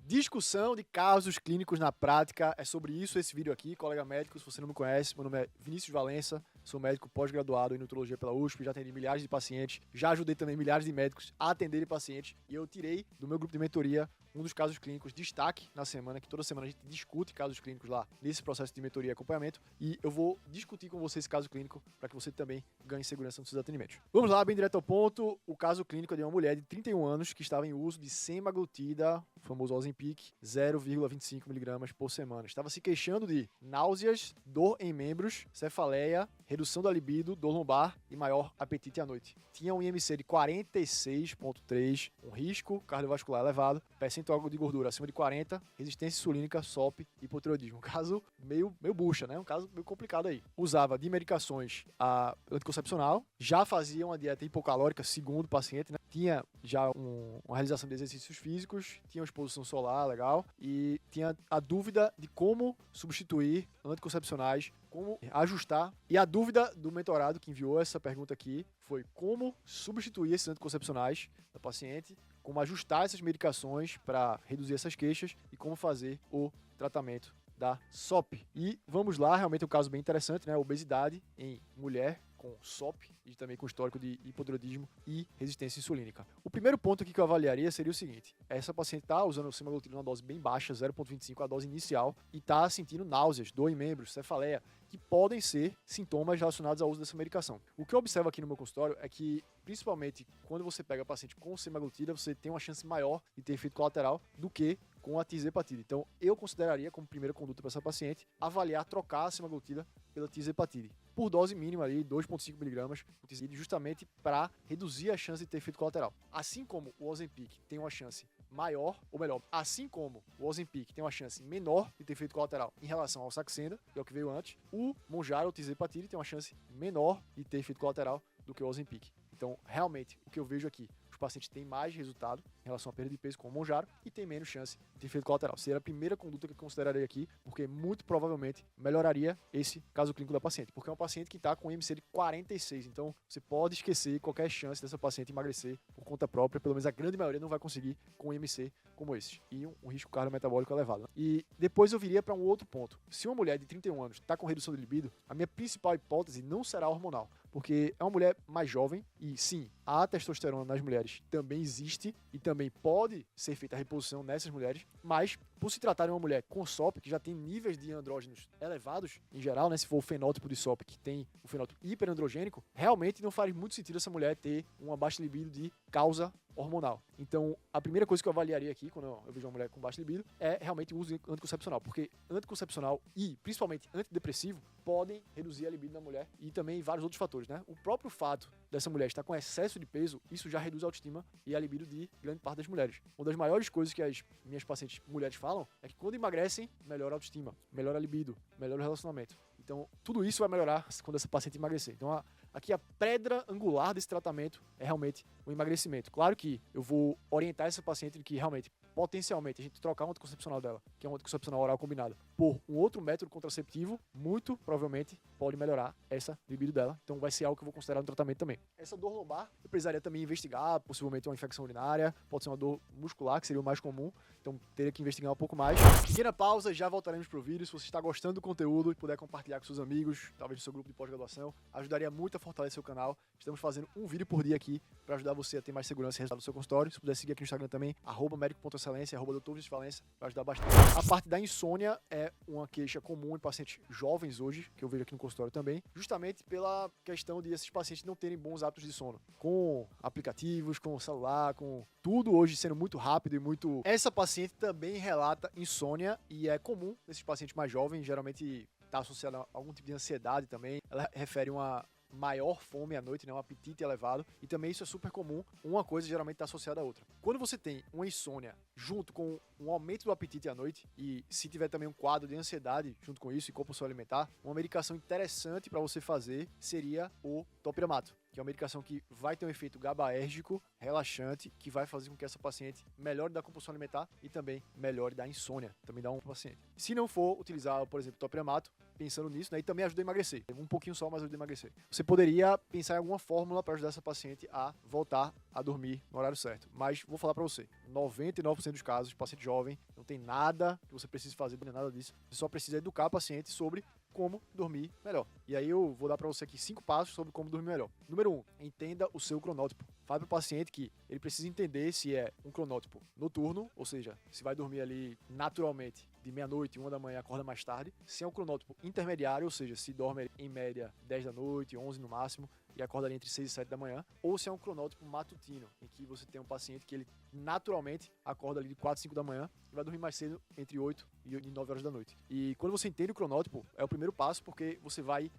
Discussão de casos clínicos na prática, é sobre isso esse vídeo aqui, colega médico. Se você não me conhece, meu nome é Vinícius Valença, sou médico pós-graduado em nutrologia pela USP, já atendi milhares de pacientes, já ajudei também milhares de médicos a atenderem pacientes, e eu tirei do meu grupo de mentoria um dos casos clínicos destaque na semana, que toda semana a gente discute casos clínicos lá nesse processo de mentoria e acompanhamento, e eu vou discutir com você esse caso clínico para que você também ganhe segurança nos seus atendimentos. Vamos lá, bem direto ao ponto. O caso clínico é de uma mulher de 31 anos que estava em uso de semaglutida, o famoso Ozempic, 0,25mg por semana. Estava se queixando de náuseas, dor em membros, cefaleia, redução da libido, dor lombar e maior apetite à noite. Tinha um IMC de 46,3, um risco cardiovascular elevado, percentual de gordura acima de 40, resistência insulínica, SOP e hipotireoidismo. Um caso meio bucha, né? Um caso meio complicado aí. Usava de medicações anticoncepcional, já fazia uma dieta hipocalórica, segundo o paciente, né? Tinha já uma realização de exercícios físicos, tinha uma exposição solar legal e tinha a dúvida de como substituir anticoncepcionais, como ajustar. E a dúvida do mentorado que enviou essa pergunta aqui foi como substituir esses anticoncepcionais da paciente, como ajustar essas medicações para reduzir essas queixas e como fazer o tratamento da SOP. E vamos lá, realmente é um caso bem interessante, né? Obesidade em mulher com SOP e também com histórico de hipotireoidismo e resistência insulínica. O primeiro ponto aqui que eu avaliaria seria o seguinte: essa paciente está usando semaglutida numa dose bem baixa, 0,25, a dose inicial, e está sentindo náuseas, dor em membros, cefaleia, que podem ser sintomas relacionados ao uso dessa medicação. O que eu observo aqui no meu consultório é que, principalmente quando você pega paciente com semaglutida, você tem uma chance maior de ter efeito colateral do que com a tirzepatide. Então, eu consideraria como primeira conduta para essa paciente avaliar trocar a semaglutida pela tirzepatide por dose mínima ali, 2,5mg, justamente para reduzir a chance de ter efeito colateral. Assim como o Ozempic tem uma chance maior, ou melhor, assim como o Ozempic tem uma chance menor de ter efeito colateral em relação ao Saxenda, que é o que veio antes, o Mounjaro ou tirzepatide tem uma chance menor de ter efeito colateral do que o Ozempic. Então, realmente, o que eu vejo aqui, os pacientes têm mais resultado em relação à perda de peso com o Mounjaro e tem menos chance de ter efeito colateral. Seria a primeira conduta que eu consideraria aqui, porque muito provavelmente melhoraria esse caso clínico da paciente, porque é uma paciente que está com IMC de 46, então você pode esquecer qualquer chance dessa paciente emagrecer por conta própria, pelo menos a grande maioria não vai conseguir com um IMC como esse, e um risco cardiometabólico elevado, né? E depois eu viria para um outro ponto. Se uma mulher de 31 anos está com redução de libido, a minha principal hipótese não será hormonal, porque é uma mulher mais jovem e sim, a testosterona nas mulheres também existe e também pode ser feita a reposição nessas mulheres, mas por se tratar de uma mulher com SOP, que já tem níveis de andrógenos elevados em geral, né, se for o fenótipo de SOP que tem o fenótipo hiperandrogênico, realmente não faz muito sentido essa mulher ter uma baixa libido de causa hormonal. Então, a primeira coisa que eu avaliaria aqui, quando eu vejo uma mulher com baixa libido, é realmente o uso de anticoncepcional, porque anticoncepcional e, principalmente, antidepressivo, podem reduzir a libido da mulher e também vários outros fatores, né? O próprio fato dessa mulher estar com excesso de peso, isso já reduz a autoestima e a libido de grande parte das mulheres. Uma das maiores coisas que as minhas pacientes mulheres falam é que quando emagrecem, melhora a autoestima, melhora a libido, melhora o relacionamento. Então, tudo isso vai melhorar quando essa paciente emagrecer. Então, aqui a pedra angular desse tratamento é realmente o emagrecimento. Claro que eu vou orientar essa paciente de que realmente, potencialmente, a gente trocar um anticoncepcional dela, que é um anticoncepcional oral combinado, por um outro método contraceptivo, muito provavelmente pode melhorar essa libido dela. Então vai ser algo que eu vou considerar no tratamento também. Essa dor lombar, eu precisaria também investigar, possivelmente uma infecção urinária, pode ser uma dor muscular, que seria o mais comum, então teria que investigar um pouco mais. Pequena pausa, já voltaremos pro vídeo. Se você está gostando do conteúdo e puder compartilhar com seus amigos, talvez no seu grupo de pós-graduação, ajudaria muito a fortalecer o canal. Estamos fazendo um vídeo por dia aqui para ajudar você a ter mais segurança e resultado do seu consultório. Se puder seguir aqui no Instagram também, @medico.excelência, @doutor vai ajudar bastante. A parte da insônia é uma queixa comum em pacientes jovens hoje, que eu vejo aqui no consultório também, justamente pela questão de esses pacientes não terem bons hábitos de sono. Com aplicativos, com celular, com tudo hoje sendo muito rápido e muito... Essa paciente também relata insônia e é comum nesses pacientes mais jovens, geralmente está associado a algum tipo de ansiedade também. Ela refere uma maior fome à noite, né, um apetite elevado, e também isso é super comum, uma coisa geralmente está associada à outra. Quando você tem uma insônia junto com um aumento do apetite à noite, e se tiver também um quadro de ansiedade junto com isso e compulsão alimentar, uma medicação interessante para você fazer seria o topiramato, que é uma medicação que vai ter um efeito GABAérgico, relaxante, que vai fazer com que essa paciente melhore da compulsão alimentar e também melhore da insônia, também dá um paciente. Se não for utilizar, por exemplo, topiramato, pensando nisso, né, e também ajuda a emagrecer, um pouquinho só, mas ajuda a emagrecer. Você poderia pensar em alguma fórmula para ajudar essa paciente a voltar a dormir no horário certo, mas vou falar para você, 99% dos casos, paciente jovem, não tem nada que você precise fazer, não é nada disso. Você só precisa educar o paciente sobre como dormir melhor. E aí eu vou dar para você aqui 5 passos sobre como dormir melhor. Número 1, entenda o seu cronótipo. Fale para o paciente que ele precisa entender se é um cronótipo noturno, ou seja, se vai dormir ali naturalmente de meia-noite, 1 da manhã, acorda mais tarde. Se é um cronótipo intermediário, ou seja, se dorme em média 10 da noite, 11 no máximo, e acorda ali entre 6 e 7 da manhã. Ou se é um cronótipo matutino, em que você tem um paciente que ele naturalmente acorda ali de 4, 5 da manhã e vai dormir mais cedo entre 8 e 9 horas da noite. E quando você entende o cronótipo, é o primeiro passo, porque você vai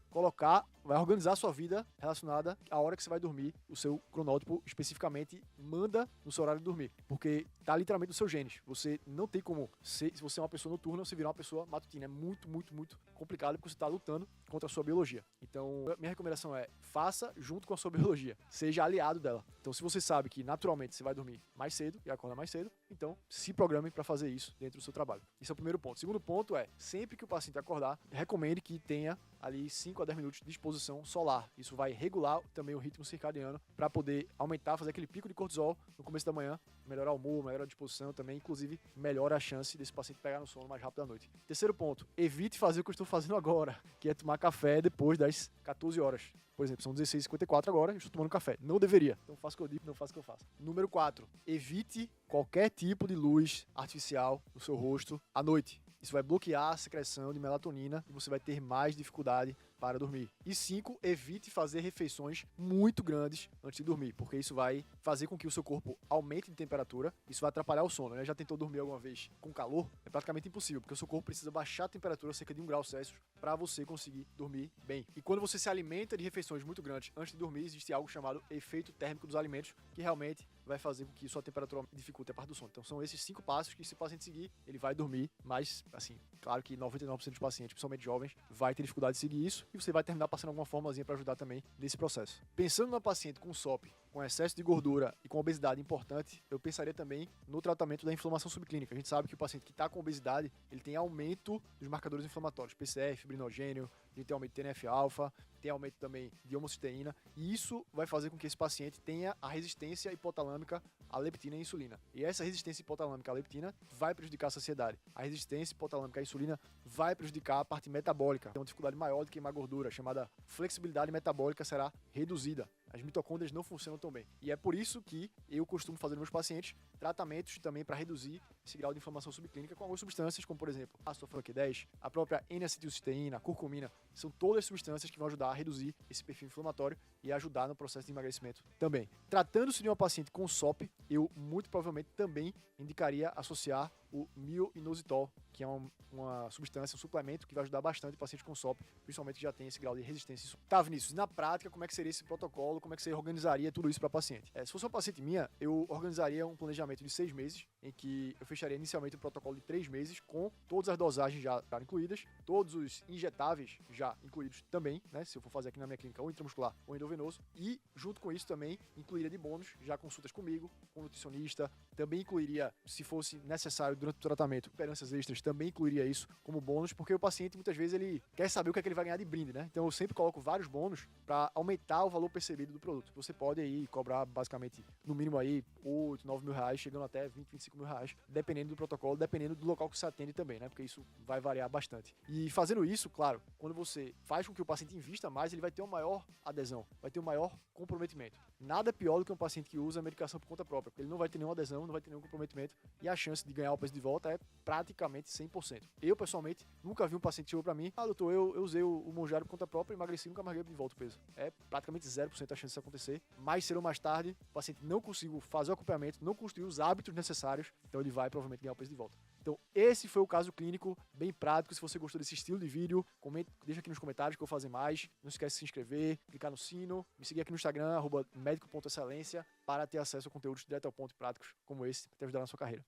organizar a sua vida relacionada à hora que você vai dormir. O seu cronótipo especificamente manda no seu horário de dormir, porque tá literalmente nos seus genes. Você não tem como, se você é uma pessoa noturna, você virar uma pessoa matutina. É muito, muito, muito complicado, porque você tá lutando contra a sua biologia. Então, minha recomendação é, faça junto com a sua biologia. Seja aliado dela. Então, se você sabe que naturalmente você vai dormir mais cedo e acorda mais cedo, então se programe para fazer isso dentro do seu trabalho. Esse é o primeiro ponto. O segundo ponto é, sempre que o paciente acordar, recomende que tenha ali 5 a 10 minutos de exposição solar. Isso vai regular também o ritmo circadiano para poder aumentar, fazer aquele pico de cortisol no começo da manhã, melhorar o humor, melhorar a disposição também, inclusive melhora a chance desse paciente pegar no sono mais rápido à noite. Terceiro ponto, evite fazer o que eu estou fazendo agora, que é tomar café depois das 14 horas. Por exemplo, são 16h54 agora, eu estou tomando café. Não deveria. Então faço o que eu digo, não faço o que eu faço. Número 4, evite qualquer tipo de luz artificial no seu rosto à noite. Isso vai bloquear a secreção de melatonina e você vai ter mais dificuldade para dormir. E 5, evite fazer refeições muito grandes antes de dormir, porque isso vai fazer com que o seu corpo aumente de temperatura, isso vai atrapalhar o sono, né? Já tentou dormir alguma vez com calor? É praticamente impossível, porque o seu corpo precisa baixar a temperatura cerca de 1 grau Celsius para você conseguir dormir bem. E quando você se alimenta de refeições muito grandes antes de dormir, existe algo chamado efeito térmico dos alimentos, que realmente vai fazer com que sua temperatura dificulte a parte do sono. Então são esses 5 passos que, se o paciente seguir, ele vai dormir, mas, assim, claro que 99% dos pacientes, principalmente jovens, vai ter dificuldade de seguir isso, e você vai terminar passando alguma formazinha para ajudar também nesse processo. Pensando na paciente com SOP, com excesso de gordura e com obesidade importante, eu pensaria também no tratamento da inflamação subclínica. A gente sabe que o paciente que está com obesidade, ele tem aumento dos marcadores inflamatórios, PCF, fibrinogênio, a gente tem aumento de TNF-alfa, tem aumento também de homocisteína, e isso vai fazer com que esse paciente tenha a resistência hipotalâmica à leptina e insulina. E essa resistência hipotalâmica à leptina vai prejudicar a saciedade. A resistência hipotalâmica à insulina vai prejudicar a parte metabólica. Tem uma dificuldade maior de queimar gordura, chamada flexibilidade metabólica será reduzida. As mitocôndrias não funcionam tão bem. E é por isso que eu costumo fazer nos meus pacientes tratamentos também para reduzir esse grau de inflamação subclínica com algumas substâncias, como por exemplo a ácido Q10, a própria N-acetilcisteína, a curcumina. São todas substâncias que vão ajudar a reduzir esse perfil inflamatório e ajudar no processo de emagrecimento também. Tratando-se de uma paciente com SOP, eu muito provavelmente também indicaria associar o myo-inositol, que é uma substância, um suplemento que vai ajudar bastante o paciente com SOP, principalmente que já tem esse grau de resistência. Tá, Vinícius, na prática, como é que seria esse protocolo? Como é que você organizaria tudo isso para paciente? Se fosse uma paciente minha, eu organizaria um planejamento de 6 meses, em que eu fecharia inicialmente um protocolo de 3 meses, com todas as dosagens já incluídas, todos os injetáveis já incluídos também, né? Se eu for fazer aqui na minha clínica, ou intramuscular ou endovenoso, e junto com isso também incluiria de bônus já consultas comigo, com nutricionista, também incluiria, se fosse necessário durante o tratamento, esperanças extras, também incluiria isso como bônus, porque o paciente muitas vezes ele quer saber o que é que ele vai ganhar de brinde, né? Então eu sempre coloco vários bônus para aumentar o valor percebido do produto. Você pode aí cobrar basicamente no mínimo aí 8, 9 mil reais, chegando até 20, 25 mil reais, dependendo do protocolo, dependendo do local que você atende também, né? Porque isso vai variar bastante. E fazendo isso, claro, quando você faz com que o paciente invista mais, ele vai ter uma maior adesão, vai ter um maior comprometimento. Nada pior do que um paciente que usa a medicação por conta própria, porque ele não vai ter nenhuma adesão, não vai ter nenhum comprometimento, e a chance de ganhar o peso de volta é praticamente 100%. Eu, pessoalmente, nunca vi um paciente que chegou pra mim, doutor, eu usei o Mounjaro por conta própria, emagreci e nunca mais ganhei de volta o peso. É praticamente 0% a chance disso acontecer. Mais cedo ou mais tarde, o paciente não conseguiu fazer o acompanhamento, não construiu os hábitos necessários, então ele vai provavelmente ganhar o peso de volta. Então, esse foi o caso clínico, bem prático. Se você gostou desse estilo de vídeo, comente, deixa aqui nos comentários que eu vou fazer mais. Não esquece de se inscrever, clicar no sino, me seguir aqui no Instagram, @medico.excelência, para ter acesso a conteúdos direto ao ponto e práticos como esse, para te ajudar na sua carreira.